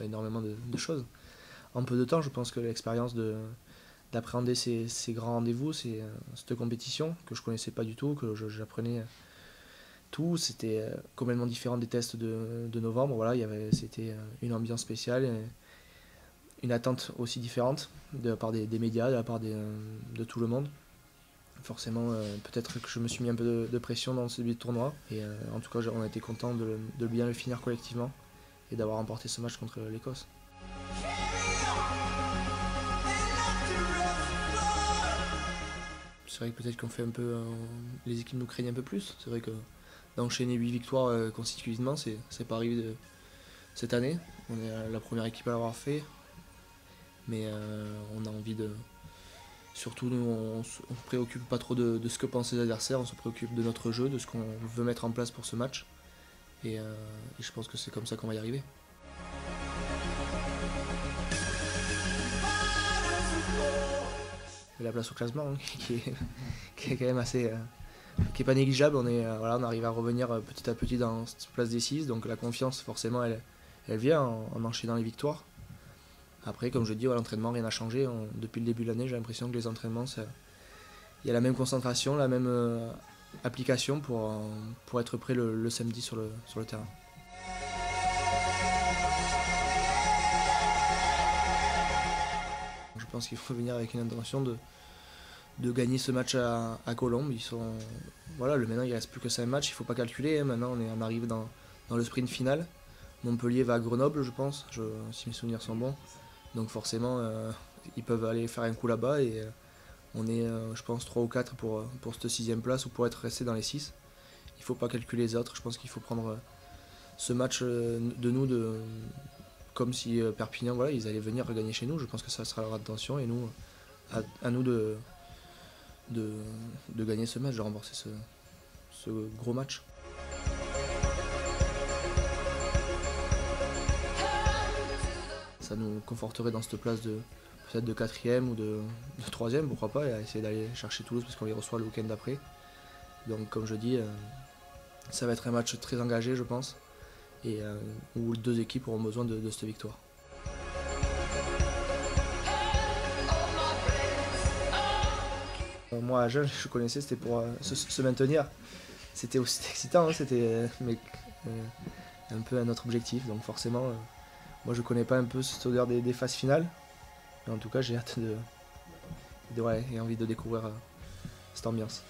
énormément de choses. En peu de temps, je pense que l'expérience d'appréhender ces grands rendez-vous, cette compétition que je connaissais pas du tout, que j'apprenais tout, c'était complètement différent des tests de novembre. Voilà, c'était une ambiance spéciale, une attente aussi différente de la part des médias, de la part de tout le monde. Forcément, peut-être que je me suis mis un peu de pression dans ce début de tournoi. Et en tout cas, on a été content de bien le finir collectivement et d'avoir remporté ce match contre l'Écosse. C'est vrai que peut-être qu'on fait un peu. Les équipes nous craignent un peu plus. C'est vrai que d'enchaîner 8 victoires consécutivement, c'est pas arrivé cette année. On est la première équipe à l'avoir fait. Mais on a envie de. Surtout, nous, on se préoccupe pas trop de ce que pensent les adversaires, on se préoccupe de notre jeu, de ce qu'on veut mettre en place pour ce match. Et je pense que c'est comme ça qu'on va y arriver. La place au classement, hein, qui est quand même assez. Qui est pas négligeable. On arrive à revenir petit à petit dans cette place des 6. Donc la confiance, forcément, elle vient en enchaînant les victoires. Après, comme je dis, à l'entraînement, rien n'a changé. Depuis le début de l'année, j'ai l'impression que les entraînements, il y a la même concentration, la même application pour être prêt le samedi sur le terrain. Je pense qu'il faut venir avec une intention de gagner ce match à Colombes. Voilà, maintenant il ne reste plus que 5 matchs, il ne faut pas calculer. Maintenant on arrive dans le sprint final. Montpellier va à Grenoble, je pense, si mes souvenirs sont bons. Donc forcément, ils peuvent aller faire un coup là-bas et on est, je pense, 3 ou 4 pour cette 6ème place ou pour être resté dans les 6. Il ne faut pas calculer les autres, je pense qu'il faut prendre ce match de nous comme si Perpignan, voilà, ils allaient venir gagner chez nous. Je pense que ça sera leur intention et nous, à nous de gagner ce match, de rembourser ce gros match. Ça nous conforterait dans cette place peut-être de 4ème ou de 3ème, pourquoi pas, et essayer d'aller chercher Toulouse parce qu'on les reçoit le week-end d'après. Donc comme je dis, ça va être un match très engagé, je pense, et où les deux équipes auront besoin de cette victoire. Moi, jeune, je connaissais, c'était pour se maintenir. C'était aussi excitant, hein, c'était un peu un autre objectif. Donc forcément, moi je connais pas un peu cette odeur des phases finales. Mais en tout cas, j'ai hâte et envie de découvrir cette ambiance.